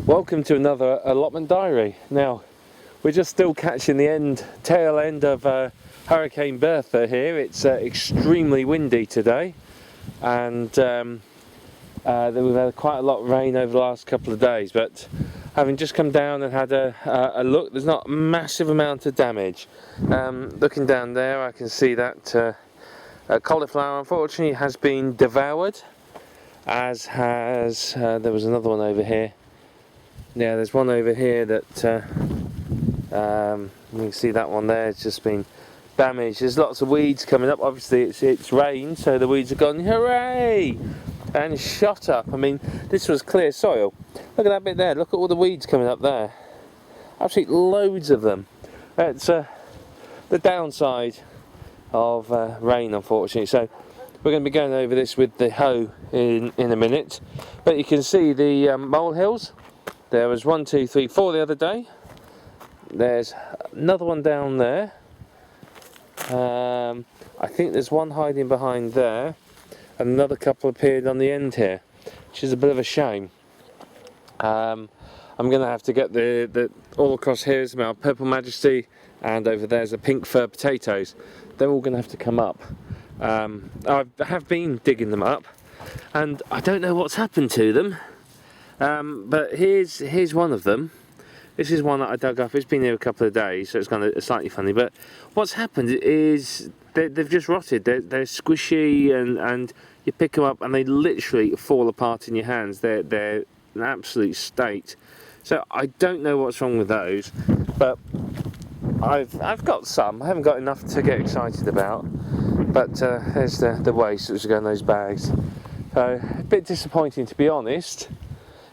Welcome to another allotment diary. Now, we're just still catching the tail end of Hurricane Bertha here. It's extremely windy today, and we've had quite a lot of rain over the last couple of days, but having just come down and had a look, there's not a massive amount of damage. Looking down there, I can see that cauliflower unfortunately has been devoured, as has there was another one over here. Yeah, there's one over here that you can see that one there. It's just been damaged. There's lots of weeds coming up. Obviously it's rained, so the weeds have gone hooray and shot up. I mean, this was clear soil. Look at that bit there. Look at all the weeds coming up there. Absolutely loads of them. It's the downside of rain, unfortunately. So we're going to be going over this with the hoe in a minute. But you can see the molehills. There was 1, 2, 3, 4 the other day. There's another one down there. I think there's one hiding behind there. And another couple appeared on the end here, which is a bit of a shame. I'm going to have to get the all across here is our Purple Majesty, and over there's the pink fir potatoes. They're all going to have to come up. I have been digging them up, and I don't know what's happened to them. But here's one of them. This is one that I dug up. It's been here a couple of days, so it's kind of slightly funny. But what's happened is they've just rotted. They're squishy, and you pick them up and they literally fall apart in your hands. They're an absolute state. So I don't know what's wrong with those, but I've got some. I haven't got enough to get excited about. But there's the waste which will go in those bags. So a bit disappointing, to be honest.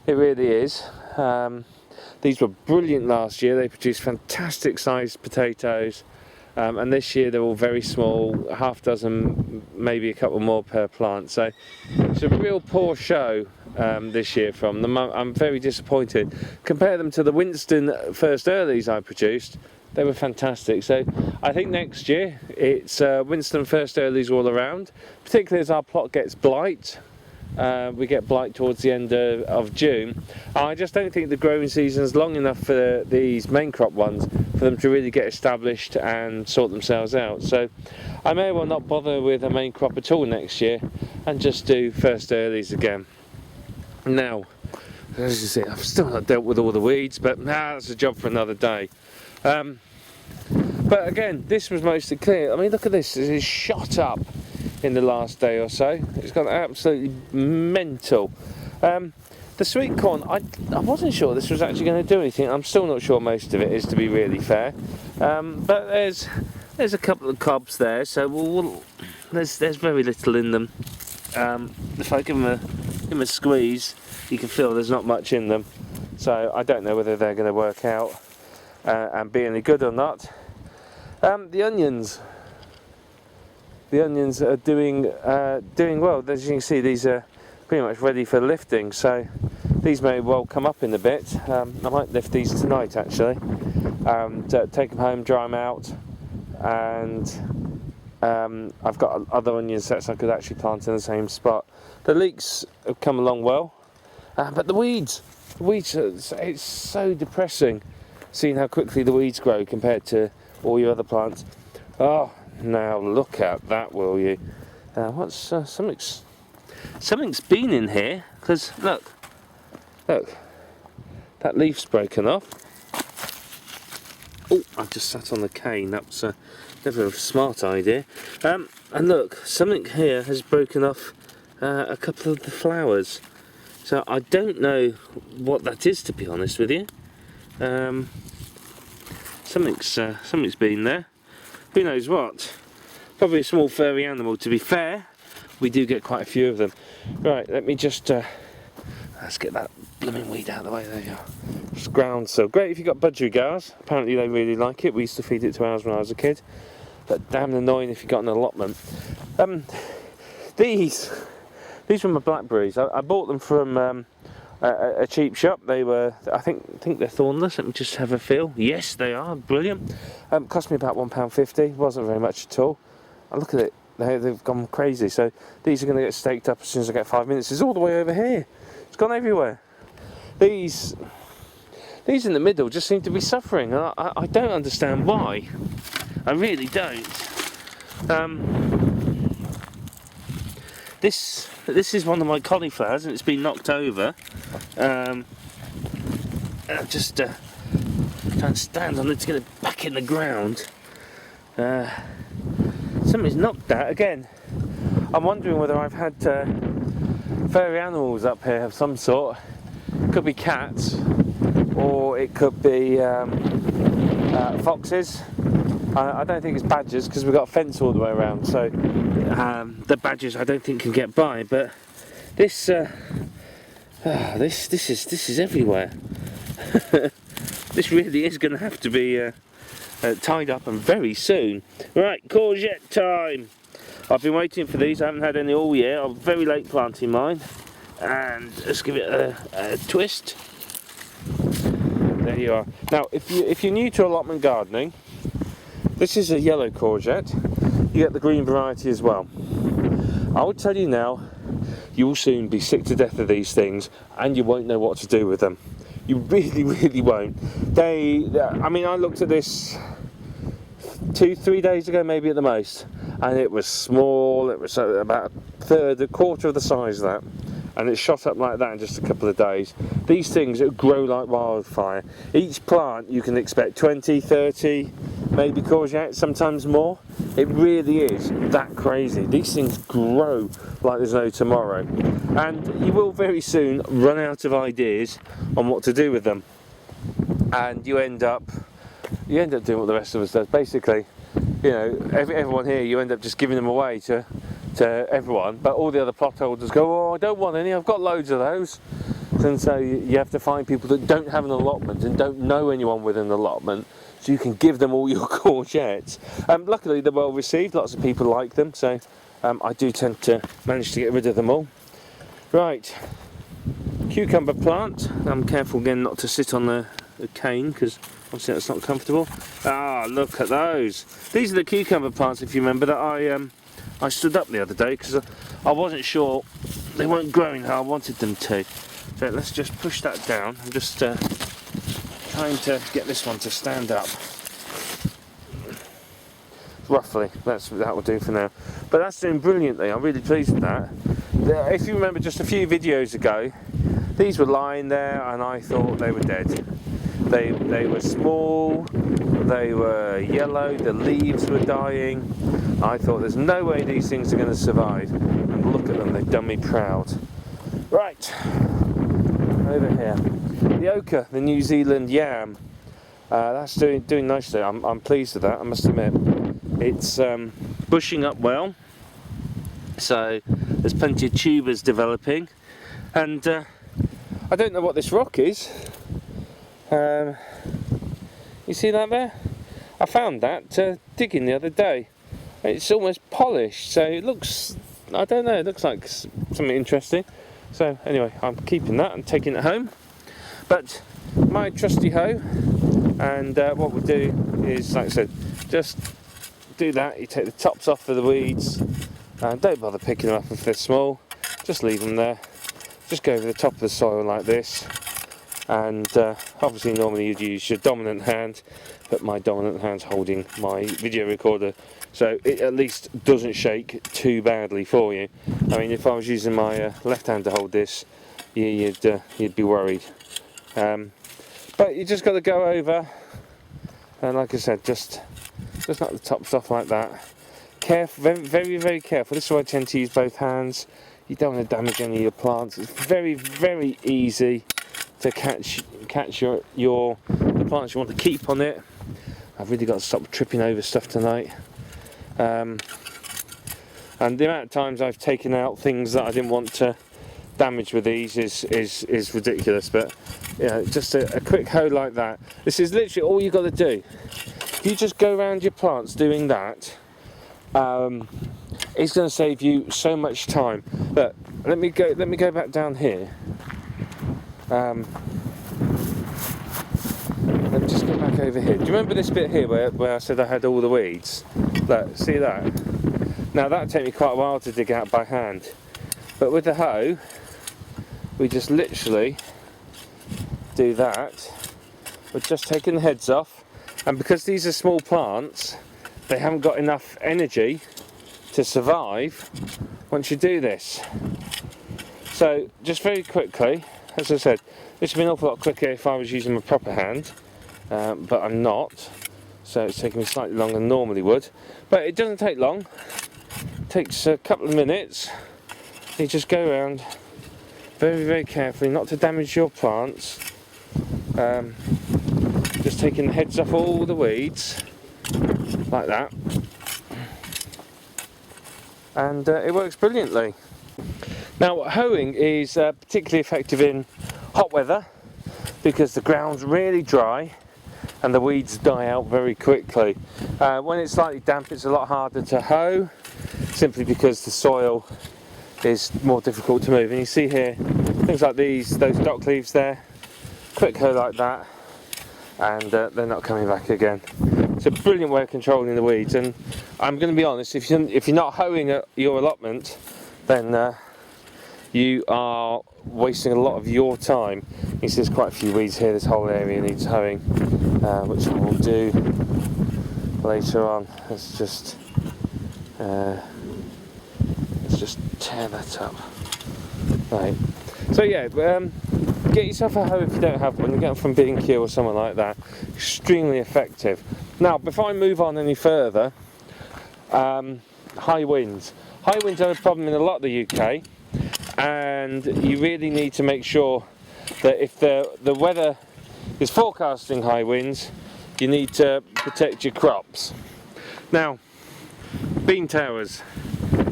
It really is. These were brilliant last year. They produced fantastic sized potatoes, and this year they're all very small, half dozen, maybe a couple more per plant. So it's a real poor show this year from them. I'm very disappointed. Compare them to the Winston first earlies I produced. They were fantastic. So I think next year it's Winston first earlies all around, particularly as our plot gets blight. We get blight towards the end of June. I just don't think the growing season is long enough for these main crop ones for them to really get established and sort themselves out. So I may well not bother with a main crop at all next year and just do first earlies again. Now, as you see, I've still not dealt with all the weeds, but that's a job for another day. But again, this was mostly clear. I mean, look at this. It is shot up in the last day or so. It's gone absolutely mental. The sweet corn, I wasn't sure this was actually going to do anything. I'm still not sure most of it is, to be really fair. But there's a couple of cobs there, so there's very little in them. If I give them a squeeze, you can feel there's not much in them. So I don't know whether they're going to work out and be any good or not. The onions are doing well. As you can see, these are pretty much ready for lifting, so these may well come up in a bit. I might lift these tonight actually, take them home, dry them out, and I've got other onion sets I could actually plant in the same spot. The leeks have come along well, but the weeds, it's so depressing seeing how quickly the weeds grow compared to all your other plants. Oh, now look at that, will you? What's something's been in here, because look, that leaf's broken off. Oh, I've just sat on the cane. That's never a smart idea. And look, something here has broken off a couple of the flowers. So I don't know what that is, to be honest with you. Something's been there. Who knows what? Probably a small furry animal, to be fair. We do get quite a few of them. Right, let me just let's get that blooming weed out of the way. There you are. Just groundsel. Great if you've got budgerigars. Apparently they really like it. We used to feed it to ours when I was a kid. But damn annoying if you've got an allotment. These were my blackberries. I bought them from a cheap shop. They were, I think they're thornless. Let me just have a feel. Yes, they are. Brilliant. Cost me about £1.50. Wasn't very much at all. And look at it. they've gone crazy. So these are going to get staked up as soon as I get 5 minutes. It's all the way over here. It's gone everywhere. These in the middle just seem to be suffering. I don't understand why. I really don't. This is one of my cauliflowers, and it's been knocked over. Just trying to stand on it to get it back in the ground. Something's knocked that again. I'm wondering whether I've had furry animals up here of some sort. It could be cats, or it could be foxes. I don't think it's badgers because we've got a fence all the way around, so the badgers I don't think can get by. But this is everywhere. This really is going to have to be tied up, and very soon. Right, courgette time. I've been waiting for these. I haven't had any all year. I'm very late planting mine, and let's give it a twist. There you are. Now, if you're new to allotment gardening, this is a yellow courgette. You get the green variety as well. I will tell you now, you will soon be sick to death of these things, and you won't know what to do with them. You really, really won't. I mean, I looked at this 2-3 days ago, maybe at the most, and it was small. It was about a quarter of the size of that, and it shot up like that in just a couple of days. These things grow like wildfire. Each plant you can expect 20, 30, maybe courgettes, sometimes more. It really is that crazy. These things grow like there's no tomorrow, and you will very soon run out of ideas on what to do with them, and you end up doing what the rest of us does. Basically, you know, everyone here, you end up just giving them away to everyone, but all the other plot holders go, oh, I don't want any, I've got loads of those. And so you have to find people that don't have an allotment and don't know anyone with an allotment, so you can give them all your courgettes. Luckily they're well received, lots of people like them, so I do tend to manage to get rid of them all. Right, cucumber plant. I'm careful again not to sit on the cane, because obviously that's not comfortable. Ah, look at those. These are the cucumber plants, if you remember, that I stood up the other day because I wasn't sure they weren't growing how I wanted them to. So let's just push that down. I'm just trying to get this one to stand up. Roughly, that will do for now. But that's doing brilliantly. I'm really pleased with that. If you remember just a few videos ago, these were lying there and I thought they were dead. They were small, they were yellow, the leaves were dying. I thought there's no way these things are going to survive. And look at them, they've done me proud. Right, over here. The ochre, the New Zealand yam. That's doing nicely. I'm pleased with that, I must admit. It's bushing up well. So there's plenty of tubers developing. And I don't know what this rock is. You see that there? I found that digging the other day. It's almost polished, so it looks, I don't know, it looks like something interesting. So anyway, I'm keeping that and taking it home. But my trusty hoe, and what we'll do is, like I said, just do that. You take the tops off for the weeds, and don't bother picking them up if they're small. Just leave them there. Just go over the top of the soil like this. And obviously normally you'd use your dominant hand, but my dominant hand's holding my video recorder, so it at least doesn't shake too badly for you. I mean, if I was using my left hand to hold this, you'd be worried. But you just got to go over, and like I said, just knock the tops off like that. Careful, very, very, very careful. This is why I tend to use both hands. You don't want to damage any of your plants. It's very, very easy to catch the plants you want to keep on it. I've really got to stop tripping over stuff tonight. And the amount of times I've taken out things that I didn't want to damage with these is ridiculous. But you know, just a quick hoe like that. This is literally all you've got to do. If you just go around your plants doing that, it's going to save you so much time. But let me go back down here. Let me just get back over here. Do you remember this bit here where I said I had all the weeds? Look, see that? Now that'll take me quite a while to dig out by hand, but with the hoe we just literally do that. We're just taking the heads off, and because these are small plants, they haven't got enough energy to survive once you do this. So just very quickly, as I said, this would be an awful lot quicker if I was using my proper hand, but I'm not, so it's taking me slightly longer than normally would, but it doesn't take long. It takes a couple of minutes. You just go around very, very carefully, not to damage your plants. Just taking the heads off all the weeds, like that, and it works brilliantly. Now hoeing is particularly effective in hot weather because the ground's really dry and the weeds die out very quickly. When it's slightly damp, it's a lot harder to hoe, simply because the soil is more difficult to move. And you see here things like these, those dock leaves there, quick hoe like that, and they're not coming back again. It's a brilliant way of controlling the weeds, and I'm going to be honest, if you're not hoeing at your allotment, then you are wasting a lot of your time. You see there's quite a few weeds here. This whole area needs hoeing, which I will do later on. Let's just tear that up. Right. So yeah, get yourself a hoe if you don't have one. You get them from B&Q or something like that. Extremely effective. Now, before I move on any further, high winds. High winds are a problem in a lot of the UK, and you really need to make sure that if the weather is forecasting high winds, you need to protect your crops. Now, bean towers.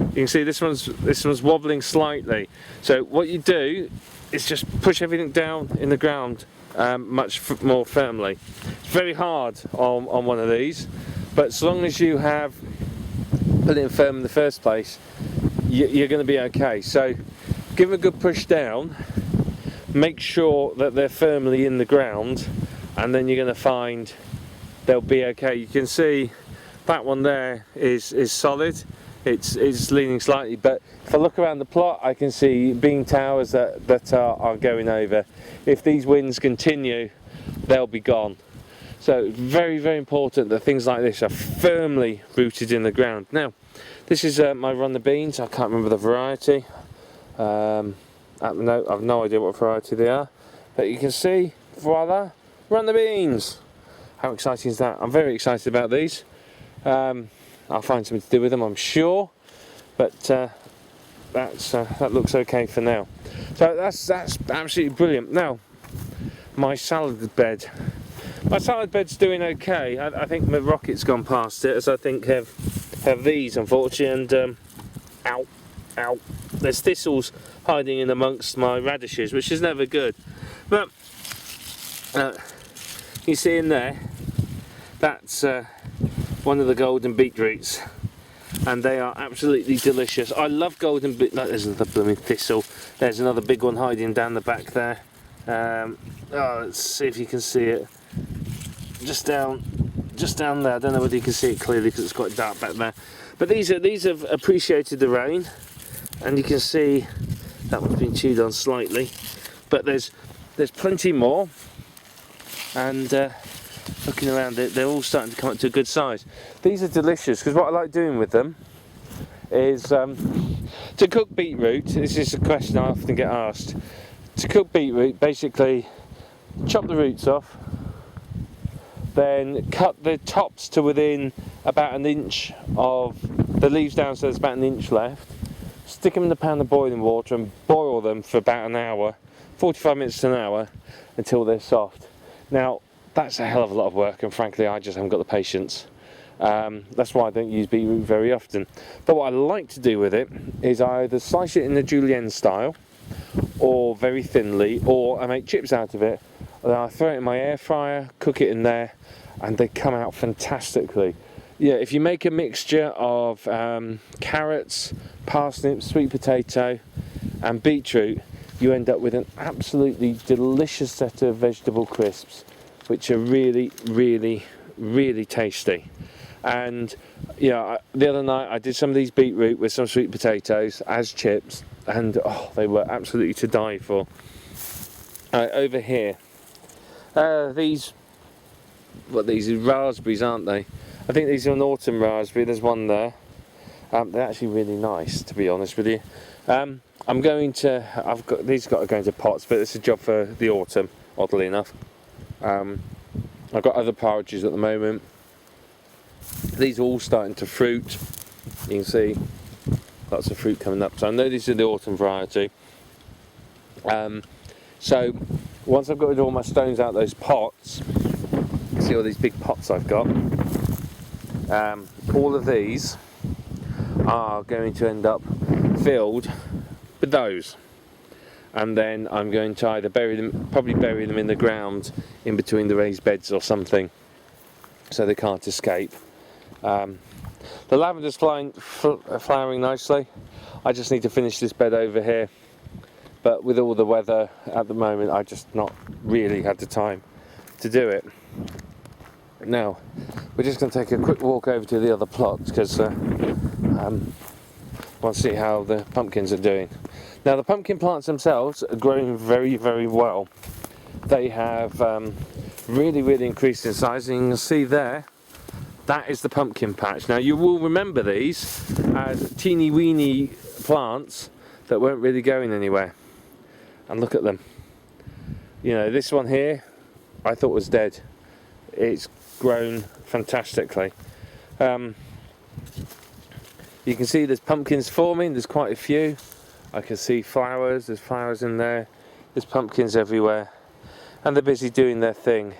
You can see this one's wobbling slightly. So what you do is just push everything down in the ground much more firmly. It's very hard on one of these, but so long as you have put it in firm in the first place, you're going to be okay. So give them a good push down, make sure that they're firmly in the ground, and then you're going to find they'll be okay. You can see that one there is solid. It's leaning slightly, but if I look around the plot, I can see bean towers that are going over. If these winds continue, they'll be gone. So very, very important that things like this are firmly rooted in the ground. Now, this is my run the beans. I can't remember the variety. I've no idea what variety they are, but you can see, voila, run the beans. How exciting is that? I'm very excited about these. I'll find something to do with them, I'm sure, but that looks okay for now. So that's absolutely brilliant. Now, my salad bed. My salad bed's doing okay. I think my rocket's gone past it, as I think have these, unfortunately, and ow, there's thistles hiding in amongst my radishes, which is never good. But you see in there, that's one of the golden beetroots, and they are absolutely delicious. I love golden beet. There's another blooming thistle. There's another big one hiding down the back there. Let's see if you can see it. Just down there. I don't know whether you can see it clearly because it's quite dark back there. But these have appreciated the rain, and you can see that one's been chewed on slightly. But there's plenty more, and looking around, they're all starting to come up to a good size. These are delicious because what I like doing with them is to cook beetroot. This is a question I often get asked. To cook beetroot, basically chop the roots off, then cut the tops to within about an inch of the leaves down, so there's about an inch left. Stick them in a pan of boiling water and boil them for about an hour, 45 minutes to an hour, until they're soft. Now, that's a hell of a lot of work, and frankly I just haven't got the patience. That's why I don't use beetroot very often. But what I like to do with it is I either slice it in the julienne style, or very thinly, or I make chips out of it, and then I throw it in my air fryer, cook it in there, and they come out fantastically. Yeah, if you make a mixture of carrots, parsnips, sweet potato and beetroot, you end up with an absolutely delicious set of vegetable crisps, which are really, really, really tasty. And yeah, the other night I did some of these beetroot with some sweet potatoes as chips, and oh, they were absolutely to die for. Over here, these are raspberries, aren't they? I think these are an autumn raspberry. There's one there. They're actually really nice, to be honest with you. These got to go into pots, but it's a job for the autumn, oddly enough. I've got other priorities at the moment. These are all starting to fruit. You can see lots of fruit coming up. So I know these are the autumn variety. So once I've got rid of all my stones out of those pots, see all these big pots I've got. All of these are going to end up filled with those, and then I'm going to either probably bury them in the ground in between the raised beds or something, so they can't escape. The lavender's flowering nicely. I just need to finish this bed over here, but with all the weather at the moment, I just not really had the time to do it. Now we're just going to take a quick walk over to the other plots, because I want to see how the pumpkins are doing. Now the pumpkin plants themselves are growing very, very well. They have really increased in size, and you can see there, that is the pumpkin patch. Now you will remember these as teeny weeny plants that weren't really going anywhere, and look at them. You know, this one here I thought was dead. It's grown fantastically. You can see there's pumpkins forming. There's quite a few. I can see flowers. There's flowers in there. There's pumpkins everywhere, and they're busy doing their thing.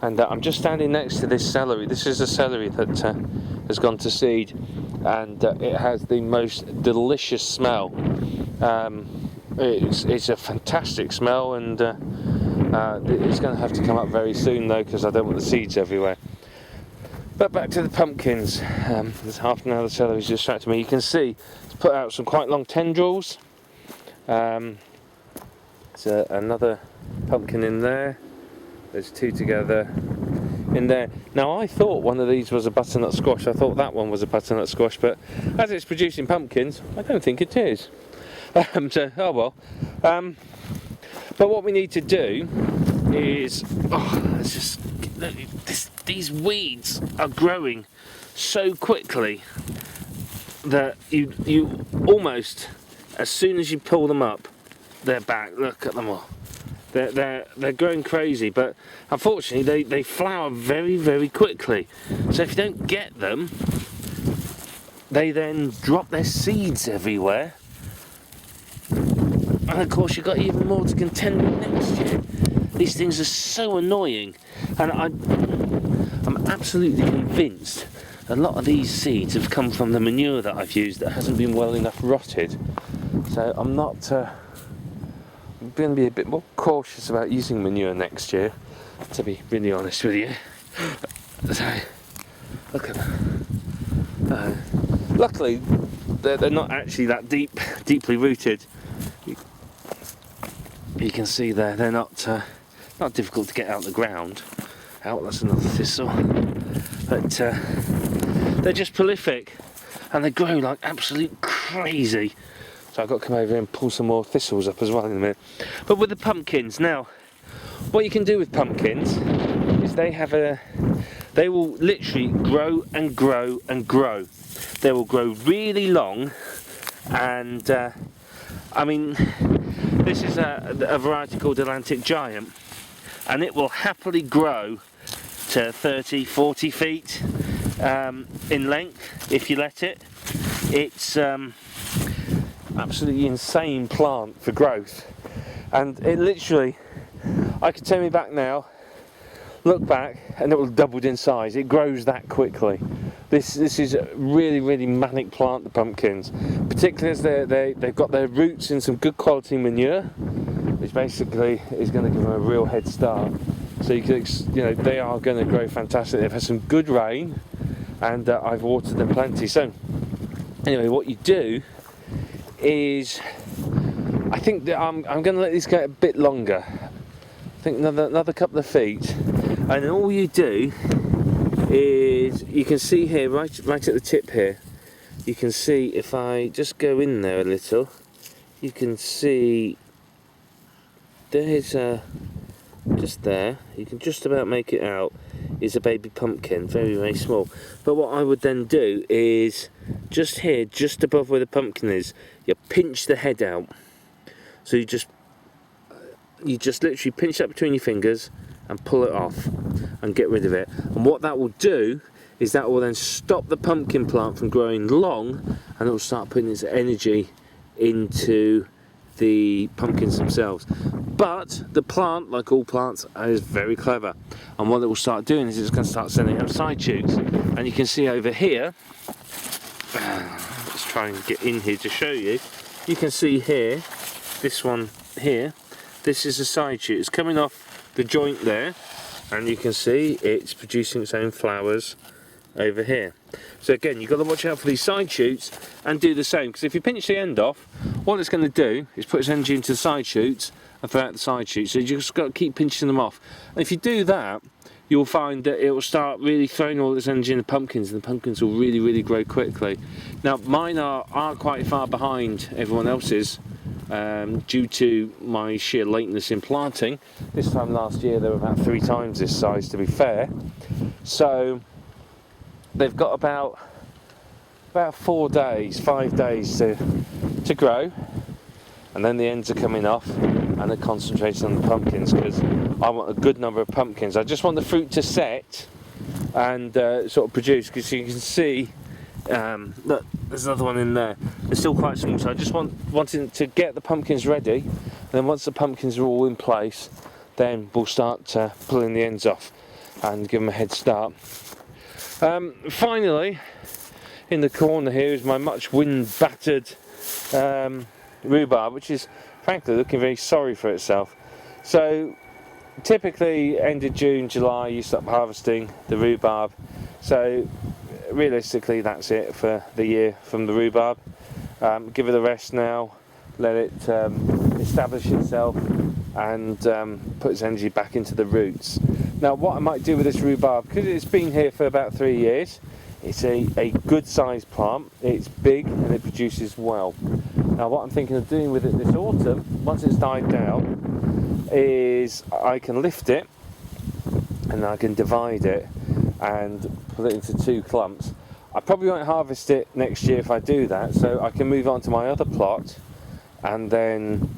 And I'm just standing next to this celery. This is a celery that has gone to seed, and it has the most delicious smell. It's a fantastic smell, and it's going to have to come up very soon though, because I don't want the seeds everywhere. But back to the pumpkins. There's half an hour the celery's distracted me. You can see it's put out some quite long tendrils. There's another pumpkin in there. There's two together in there. Now I thought one of these was a butternut squash. I thought that one was a butternut squash, but as it's producing pumpkins, I don't think it is. So, oh well. But what we need to do is, let's just, these weeds are growing so quickly that you almost, as soon as you pull them up, they're back. Look at them all. They're growing crazy, but unfortunately they flower very quickly. So if you don't get them, they then drop their seeds everywhere. And of course you've got even more to contend with next year. These things are so annoying, and I'm absolutely convinced a lot of these seeds have come from the manure that I've used that hasn't been well enough rotted. So I'm going to be a bit more cautious about using manure next year, to be really honest with you. So, look at them. Luckily they're not actually that deeply rooted. You can see they're not difficult to get out of the ground. That's another thistle. But they're just prolific, and they grow like absolute crazy. So I've got to come over and pull some more thistles up as well in a minute. But with the pumpkins, now, what you can do with pumpkins is they will literally grow and grow and grow. They will grow really long, and I mean, this is a variety called Atlantic Giant, and it will happily grow to 30, 40 feet in length if you let it. It's absolutely insane plant for growth, and it literally, I can turn me back now, look back, and it will have doubled in size. It grows that quickly. This is a really manic plant, the pumpkins, particularly as they've got their roots in some good quality manure, which basically is going to give them a real head start. So they are going to grow fantastic. They've had some good rain, and I've watered them plenty. So anyway, what you do is, I think that I'm going to let these go a bit longer. I think another couple of feet, and then all you do is you can see here, right at the tip here, you can see if I just go in there a little, you can see there's just there, you can just about make it out, is a baby pumpkin, very, very small. But what I would then do is, just here, just above where the pumpkin is, you pinch the head out. So you just literally pinch that between your fingers and pull it off and get rid of it. And what that will do is that will then stop the pumpkin plant from growing long, and it will start putting its energy into the pumpkins themselves. But the plant, like all plants, is very clever, and what it will start doing is it's going to start sending out side shoots. And you can see over here, let's try and get in here to show you, you can see here, this one here, this is a side shoot. It's coming off the joint there, and you can see it's producing its own flowers over here. So again, you've got to watch out for these side shoots and do the same, because if you pinch the end off, what it's going to do is put its energy into the side shoots and throw out the side shoots. So you just got to keep pinching them off. And if you do that, you'll find that it will start really throwing all its energy in the pumpkins, and the pumpkins will really, really grow quickly. Now mine are quite far behind everyone else's, due to my sheer lateness in planting. This time last year they were about 3 times this size, to be fair. So they've got about 4 days, 5 days to grow, and then the ends are coming off, and they're concentrating on the pumpkins, because I want a good number of pumpkins. I just want the fruit to set and sort of produce, because you can see, look, there's another one in there. They're still quite small, so I just wanting to get the pumpkins ready, and then once the pumpkins are all in place, then we'll start pulling the ends off and give them a head start. Finally, in the corner here is my much wind battered rhubarb, which is frankly looking very sorry for itself. So typically end of June, July you stop harvesting the rhubarb. So realistically that's it for the year from the rhubarb. Give it a rest now, let it establish itself and put its energy back into the roots. Now what I might do with this rhubarb, because it's been here for about 3 years, it's a good sized plant, it's big and it produces well. Now what I'm thinking of doing with it this autumn, once it's died down, is I can lift it and I can divide it and put it into 2 clumps. I probably won't harvest it next year if I do that, so I can move on to my other plot and then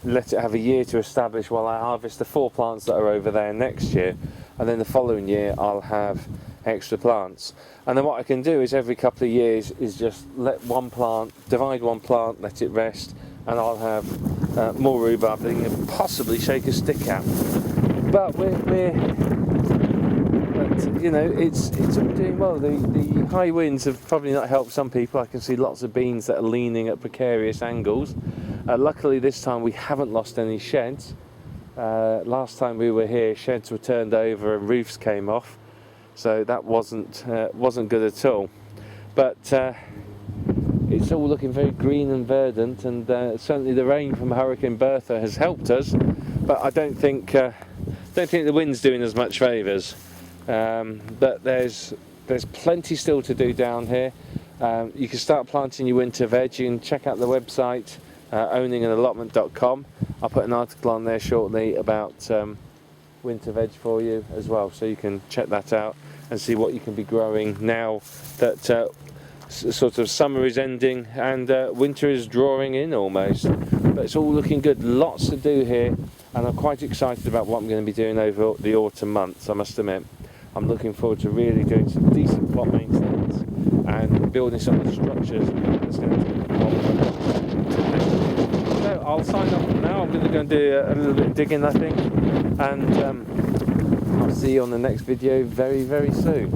let it have a year to establish while I harvest the 4 plants that are over there next year, and then the following year I'll have extra plants. And then what I can do is every couple of years is just let one plant, divide one plant, let it rest, and I'll have more rhubarb that you can possibly shake a stick at. But you know, it's doing well. The high winds have probably not helped some people. I can see lots of beans that are leaning at precarious angles. Luckily this time we haven't lost any sheds. Last time we were here, sheds were turned over and roofs came off, so that wasn't good at all. But it's all looking very green and verdant, and certainly the rain from Hurricane Bertha has helped us. But I don't think the wind's doing us much favours. But there's plenty still to do down here. You can start planting your winter veg. You can check out the website owningandallotment.com. I'll put an article on there shortly about winter veg for you as well, so you can check that out and see what you can be growing now that sort of summer is ending and winter is drawing in almost. But it's all looking good, lots to do here, and I'm quite excited about what I'm going to be doing over the autumn months. I must admit, I'm looking forward to really doing some decent plot maintenance and building some of the structures that's going to do the plot. So I'll sign off now. I'm going to go and do a little bit of digging, I think, and I'll see you on the next video very, very soon.